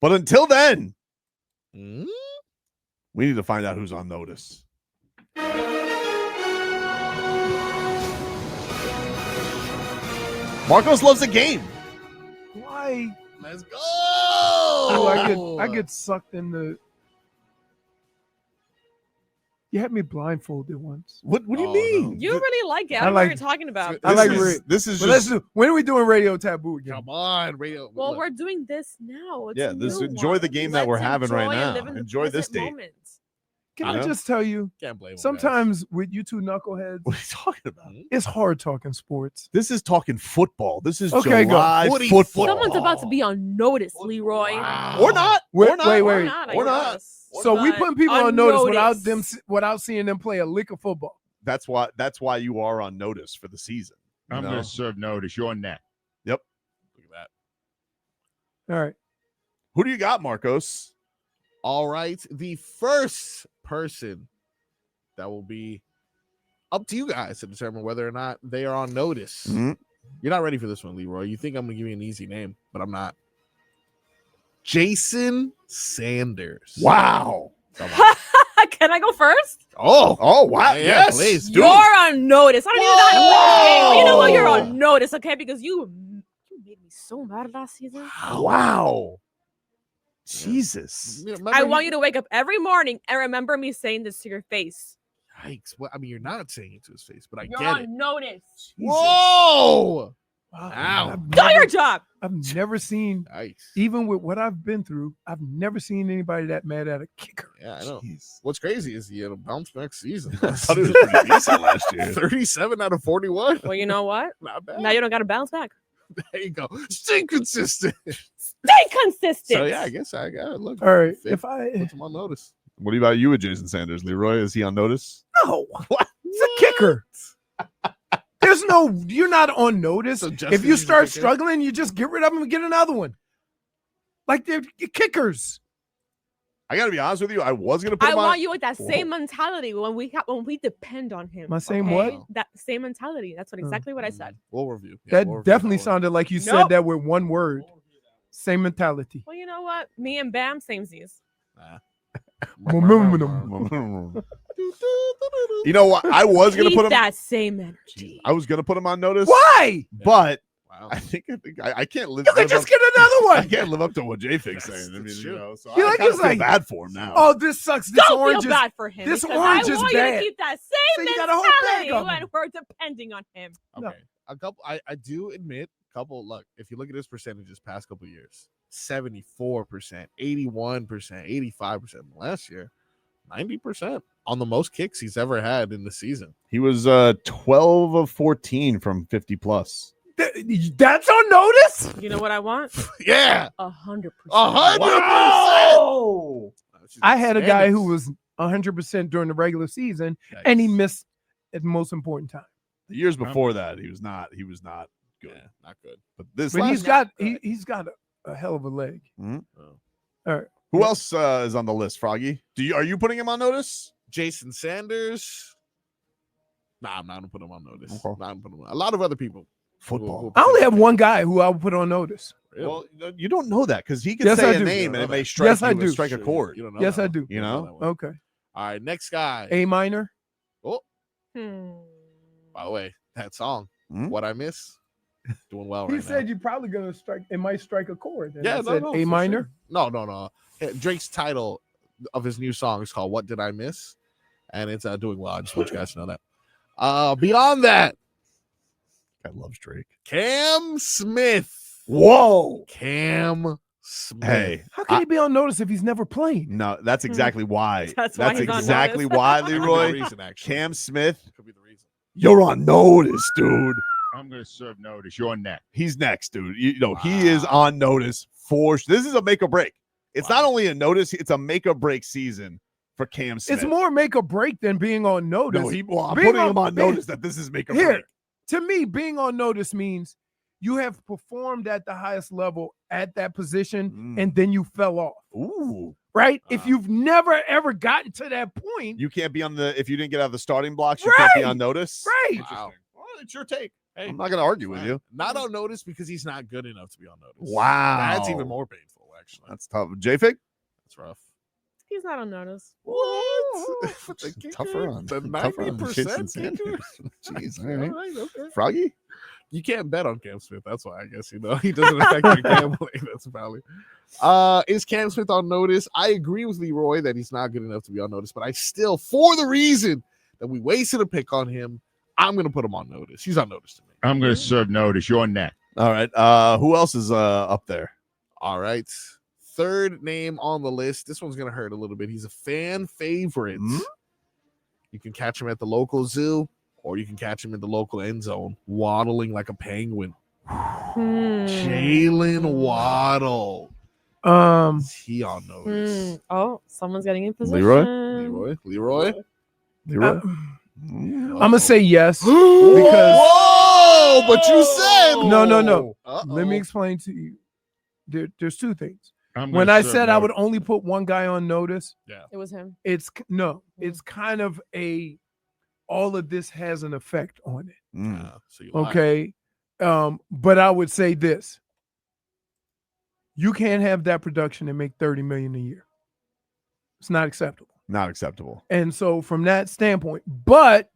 But until then, Mm? we need to find out who's on notice. Marcos loves a game. Why? Let's go. Oh, I get sucked in the. You had me blindfolded once. What do you Oh, mean? no. You really like it. I I don't know what like- you're talking about. I like this is But just when are we doing Radio Taboo again? Come on, radio. Well, look. we're doing this now. It's yeah. a This new enjoy one. the game that we're Let's having right enjoy and now. live in the Enjoy this present date. moment. Can I I know. just tell you? Can't blame him, Sometimes with you two knuckleheads, What are you talking about? guys. it's hard talking sports. This is talking football. This is Okay, go. July Footy football. Someone's about to be on notice, Leroy. Wow. Or not. Wait, or not. wait, Or wait. not, I Or not. guess. So we But putting people on notice notice. without seeing them play a lick of football. That's why you are on notice for the season. you I'm know? going to serve notice. You're next. Look at that. All right. Who do you got, Marcos? All right. The first person that will be up to you guys to determine whether or not they are on notice. Mhm. You're not ready for this one, Leroy. You think I'm going to give you an easy name, but I'm not. Jason Sanders. Wow. Come on. Can I go first? Oh wow. Yeah, yes. please. Dude. You're on notice. I don't even know how to play this game. You know what? You're Whoa. on notice, okay? Because you made me so mad last season. Wow. Jesus. I want you to wake up every morning and remember me saying this to your face. Yikes. Well, I mean, you're not saying it to his face, but I You're get on it. notice. Whoa. Wow. Ow. Do your job. I've never seen, Nice. even with what I've been through, I've never seen anybody that mad at a kicker. Yeah, I know. Jeez. What's crazy is he had a bounce back season. I thought it was pretty decent last year. 37 out of 41. Well, you know what? Not bad. Now you don't got to bounce back. There you go. Stay consistent. Stay consistent. So yeah, I guess I got to look. All right. Fit. If I Put him on notice. What about you with Jason Sanders, Leroy? Is he on notice? no, it's a kicker. There's no, you're not on notice. So If Justin you is a start kicker? struggling, you just get rid of them and get another one. Like they're kickers. I got to be honest with you. I was gonna put I him on. want you with that Whoa. same mentality when we depend on him. My same okay? what? That same mentality. That's what exactly what I said. We'll review. Yeah, That we'll review definitely one. sounded like you said Nope. that with one word. Same mentality. Well, you know what? Me and Bam, samesies. Momentum. You know what? I was gonna Keep put him. that same energy. I was gonna put him on notice. Why? But Wow. I think I can't live. You could live just up- get another I one. can't live up to what J-Fig's That's- saying. I mean, that's you true. know, so You're I like, kind it's of feel like- bad for him now. Oh, this sucks. This Don't orange feel is bad for him. this because orange I is want you bad. to keep that So same you got a whole bag mentality of when 'em. we're depending on him. No. Okay. A couple I do admit look, if you look at his percentages past couple years, 74%, 81%, 85% last year, 90% on the most kicks he's ever had in the season. He was 12 of 14 from 50 plus. That's on notice? You know what I want? Yeah. 100%. 100%. Wow. I had a guy who was 100% during the regular season, and he Yikes. missed at the most important time. The years before that, he was not good. Yeah, not good. But this But last, he's got a hell of a leg. Oh. All right. who else is on the list? Froggy, are you putting him on notice? Jason Sanders. Nah, I'm not gonna put him on notice. Okay. Not gonna put him on. A lot of other people. Football. I only have one guy who I would put on notice. Really? Well, you don't know that because he could Yes, say I a do. name and You it know may that. strike Yes, I you do. strike a Sure, chord. You don't know Yes, that I one. do. You don't know? that one. Okay. All right, next guy. A minor. Oh, Hmm. by the way, that song, Hmm? What I Miss, doing well He right said now. you're probably gonna strike. It might strike a chord. And Yeah, I said no, A for minor. sure. No. Drake's title of his new song is called "What Did I Miss," and it's doing well. I just want you guys to know that. Beyond that, I love Drake. Cam Smith. Whoa. Cam Smith. Hey, How can he be on notice if he's never played? no, that's exactly why. That's why he's on exactly notice. why, Could be the Leroy. reason, actually. Cam Smith, Could be the reason. you're on notice, dude. I'm going to serve notice. You're next. He's next, dude. You know, he is on notice for this is a make or break. It's Wow. not only a notice, it's a make or break season for Cam Smith. It's more make or break than being on notice. No, I'm Being putting him on being- notice that this is make or Here, break. to me, being on notice means you have performed at the highest level at that position, Mm. and then you fell off. Ooh. Right? If Uh. you've never ever gotten to that point, You can't be on if you didn't get out of the starting blocks, you can't be Right. on notice. right? Wow. Well, it's your take. Hey, I'm not going to argue with fine. you. Not on notice because he's not good enough to be on notice. Wow. That's even more painful, actually. That's tough. J-Fig? That's rough. He's not on notice. What? With the kicker? Tougher on The tougher on 90% Jason kicker? Sanders. Jeez, all All right. right, okay. Froggy? You can't bet on Cam Smith. That's why I guess he doesn't affect your gambling. That's probably. Is Cam Smith on notice? I agree with Leroy that he's not good enough to be on notice, but I still, for the reason that we wasted a pick on him, I'm gonna put him on notice. He's on notice to me. I'm going to serve notice. You're next. All right. Who else is up there? All right. Third name on the list. This one's gonna hurt a little bit. He's a fan favorite. Hmm? You can catch him at the local zoo, or you can catch him in the local end zone, waddling like a penguin. Jaylen Waddle. Is he on notice? Oh, someone's getting in position. Leroy? I'm gonna say yes because Whoa! But you said no. Uh-oh. Let me explain to you. There's two things. I'm When gonna I serve said I would notice. only put one guy on notice, It was him. it's kind of all of this has an effect on it. So you lied. Okay. But I would say this. You can't have that production and make 30 million a year. It's not acceptable. Not acceptable. And so from that standpoint, but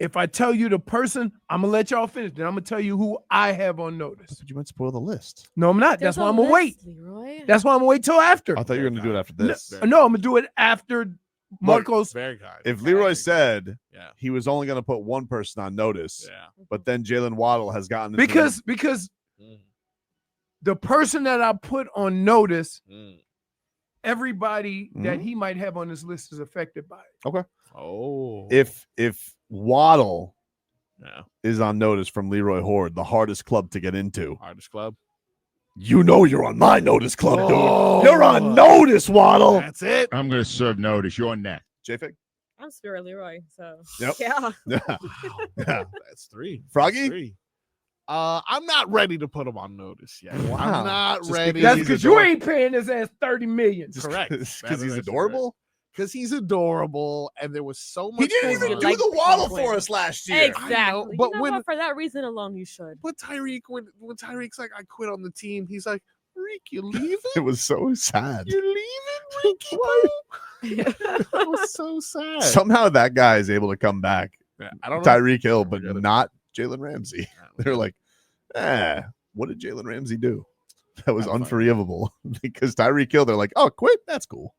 if I tell you the person, I'm gonna let y'all finish. Then I'm gonna tell you who I have on notice. But you might spoil the list. No, I'm not. There's That's why a I'm gonna wait. list, Leroy. That's why I'm gonna wait till after. I thought you were going to do it after this. No, I'm gonna do it after Marcos. Very kind. If Leroy said Yeah. he was only going to put one person on notice, Yeah. but then Jaylen Waddle has gotten into Because the person that I put on notice, everybody that he might have on this list is affected by it. Oh. if Waddle Yeah. is on notice from Leroy Hoard, the hardest club to get into. Hardest club. You know you're on my notice club, Oh. dude. You're on notice, Waddle. That's it. I'm going to serve notice. You're next. J-Fig? I'm Spirit Leroy. So Yep. yeah. Yeah. Yeah. That's three. Froggy? That's three. I'm not ready to put him on notice yet. Wow. I'm not Just ready. That's he's because you ain't paying his ass 30 million. Correct. Because he's adorable? Because he's adorable, and there was so much. He didn't going even on. do Like the Waddle penguin. for us last year. Exactly. but you know when- what? For that reason alone, you should. But Tyreek, when Tyreek's like, I quit on the team, he's like, Reek, you leaving? It was so sad. You're leaving, Reeky Boo? That was so sad. Somehow that guy is able to come back. Yeah, I don't know. Tyreek Hill, but Forget it. not Jalen Ramsey. They're like, what did Jalen Ramsey do? That was Gotta find unforgivable because Tyreek Hill, they're like, oh, quit. That's cool.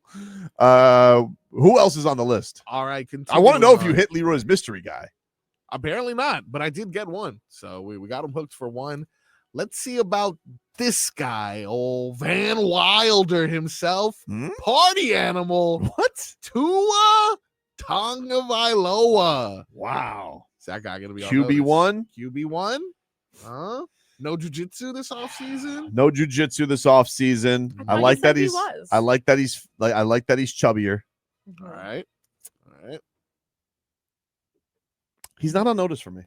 Who else is on the list? All right. I want to know if you continuing on. hit Leroy's mystery guy. Apparently not, but I did get one. So we got him hooked for one. Let's see about this guy, old Van Wilder himself. Hmm? Party animal. What? Tua Tagovailoa. Wow. Is that guy going to be on QB1? QB1? Huh? No jiu-jitsu this offseason? No jujitsu this offseason. thought I you like said that he he's was. I like that he's chubbier. All right. All right. He's not on notice for me.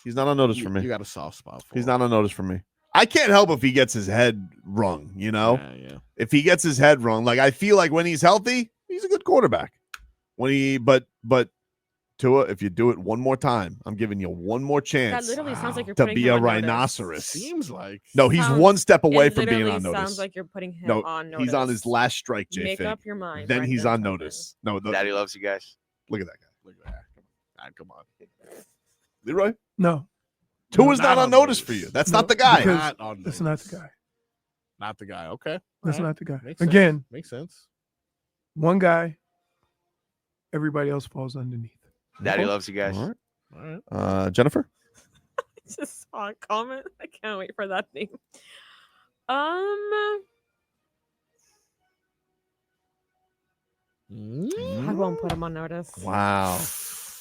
He's not on notice for me. You got a soft spot for He's him. not on notice for me. I can't help if he gets his head rung, you know? Yeah. If he gets his head rung, like I feel like when he's healthy, he's a good quarterback. But Tua, if you do it one more time, I'm giving you one more That chance literally sounds like you're to putting be him a on notice. rhinoceros. Seems like. No, he's Sounds- one step away It from being literally on notice. Sounds like you're putting him No, on notice. he's on his last strike, J. Make Fig. up your mind. Then right he's there, on Tobin. notice. No, Daddy loves you guys. look at that guy. Look at that. Come on. Leroy? No, Tua's not on notice for you. That's not the guy. because Not on that's notice. not the guy. Not the guy. Okay. That's All right. not the guy. Makes sense. Again, Makes sense. one guy, everybody else falls underneath. Daddy loves you guys. All right. All right. Jennifer? Just saw a comment. I can't wait for that thing. I won't put him on notice. Wow.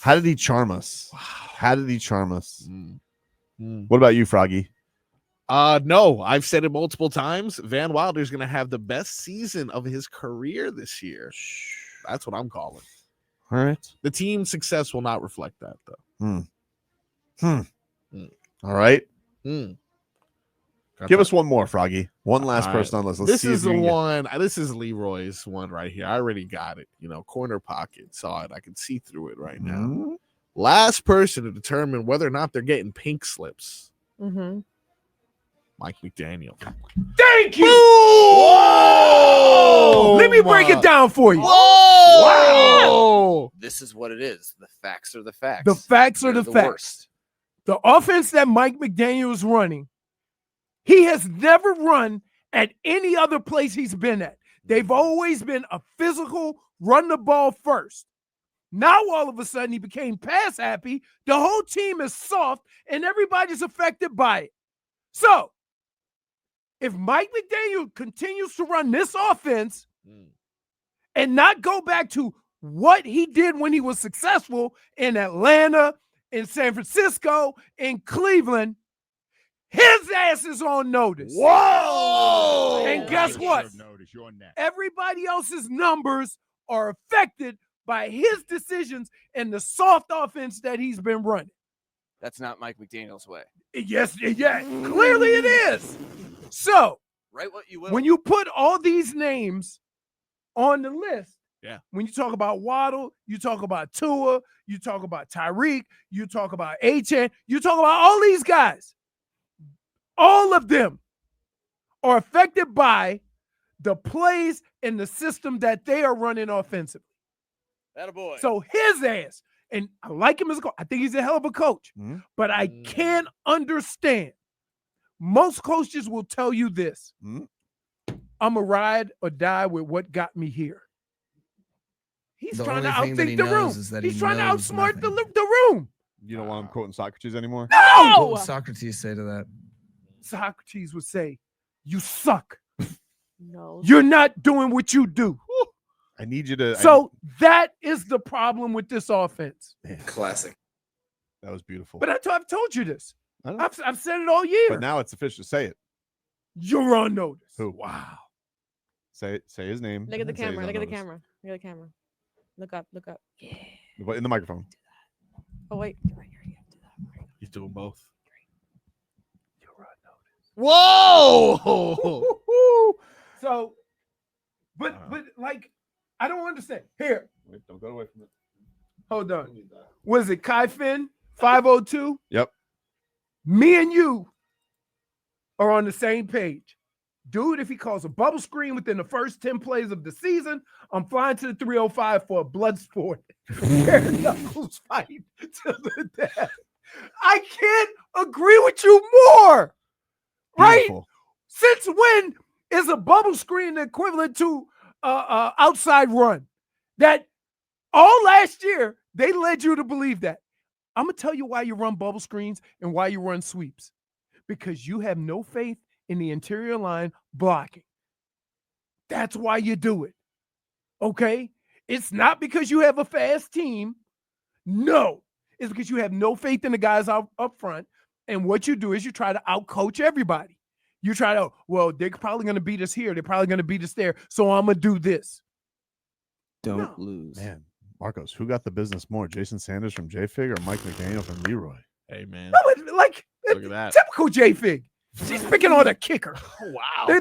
How did he charm us? How did he charm us? Mm. What about you, Froggy? No, I've said it multiple times. Van Wilder's going to have the best season of his career this year. That's what I'm calling. All right. The team's success will not reflect that, though. All right. Got Give that. us one more, Froggy. One last All right. person on the list. Let's This see is if you the can get- one. This is Leroy's one right here. I already got it. Corner pocket. Saw it. I can see through it right now. Hmm? Last person to determine whether or not they're getting pink slips. Mm-hmm. Mike McDaniel. Thank you. Whoa! Let me break it down for you. Wow! This is what it is. The facts are the facts. The facts are They're the facts. worst. The offense that Mike McDaniel is running, he has never run at any other place he's been at. They've always been a physical, run the ball first. Now, all of a sudden, he became pass happy. The whole team is soft, and everybody's affected by it. So, if Mike McDaniel continues to run this offense and not go back to what he did when he was successful in Atlanta, in San Francisco, in Cleveland, his ass is on notice. Whoa! And guess what? Deserve notice. You're next. Everybody else's numbers are affected by his decisions and the soft offense that he's been running. That's not Mike McDaniel's way. Yes, clearly it is. So, Write what you will. when you put all these names on the list, when you talk about Waddle, you talk about Tua, you talk about Tyreek, you talk about Achane, you talk about all these guys. All of them are affected by the plays and the system that they are running offensively. Attaboy. So his ass, and I like him as a coach. I think he's a hell of a coach, but I can't understand. Most coaches will tell you this. I'm a ride or die with what got me here. He's The trying to only thing that outthink he the room. knows is that He's he trying to knows outsmart the nothing. room. You don't want him quoting Socrates anymore? What No! would Socrates say to that? Socrates would say, you suck. No. You're not doing what you do. I need you to. So that is the problem with this offense. Classic. That was beautiful. But I've told you this. I know. I've said it all year. But now it's official. Say it. You're on notice. Who? Wow. Say it. Say his name. Look at the and say he's camera. on Look at the notice. camera. Look at the camera. Look up. Look up. Yeah. But in the microphone. Oh wait. Right here. Yeah. Do that. He's doing both. You're on notice. Whoa! So, but like, I don't understand. Here, Wait, don't go away from it. hold on. Was it Kai Finn 502? Yep. Me and you are on the same page. Dude, if he calls a bubble screen within the first 10 plays of the season, I'm flying to the 305 for a blood sport. Bare knuckles fight to the death. I can't agree with you more. Right? Beautiful. Since when is a bubble screen the equivalent to outside run? That all last year, they led you to believe that. I'm going to tell you why you run bubble screens and why you run sweeps. Because you have no faith in the interior line blocking. That's why you do it. Okay? It's not because you have a fast team. No. It's because you have no faith in the guys up front. And what you do is you try to outcoach everybody. You try to, well, they're probably going to beat us here. They're probably going to beat us there. So I'm going to do this. Don't lose. Man, Marcos, who got the business more? Jason Sanders from J-Fig or Mike McDaniel from Leroy? Hey man. No, like, Look at that. typical J-Fig. She's picking on a kicker. Wow.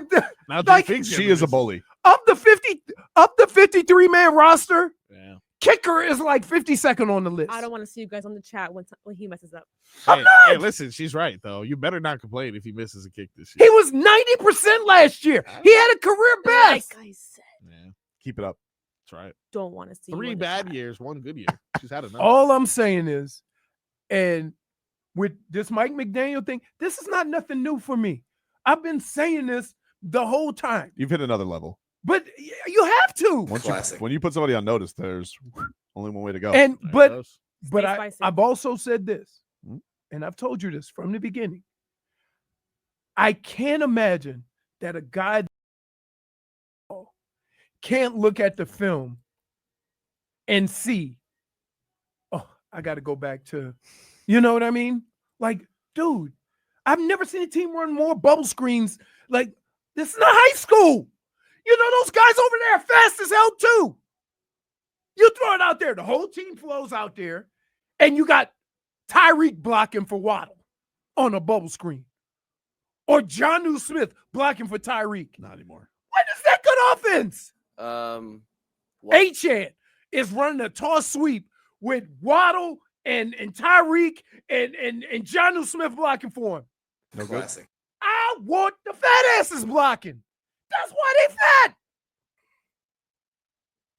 Now Like, She is a bully. Up the 53-man roster, Yeah. kicker is like 52nd on the list. I don't want to see you guys on the chat when he messes up. Hey, listen, she's right though. You better not complain if he misses a kick this He year. was 90% last year. He had a career best. Like I said, Yeah, Keep it up. that's right. don't want to see you 3 in the bad chat. years, 1 good year. She's had enough. All I'm saying is, and with this Mike McDaniel thing, this is not nothing new for me. I've been saying this the whole time, You've hit another level. but you have to. When you put somebody on notice, there's only one way to go. And There it but goes. but Stay spicy. I've also said this, Hmm? and I've told you this from the beginning. I can't imagine that a guy can't look at the film and see, oh, I got to go back to, you know what I mean? Like, dude, I've never seen a team run more bubble screens. Like, this is not high school. You know, those guys over there are fast as hell too. You throw it out there, the whole team flows out there, and you got Tyreek blocking for Waddle on a bubble screen. Or Jonnu Smith blocking for Tyreek. Not anymore. What is that good offense? What? Achane is running a toss sweep with Waddle and Tyreek and Jonnu Smith blocking for him. No good. Classic. How want the fat asses blocking. That's why they fat.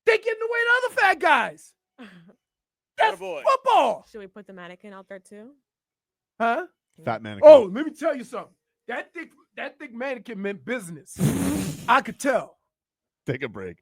They get in the way of other fat guys. That's Attaboy. football. Should we put the mannequin out there too? Huh? Fat man. Oh, let me tell you something. That thick mannequin meant business. I could tell. Take a break.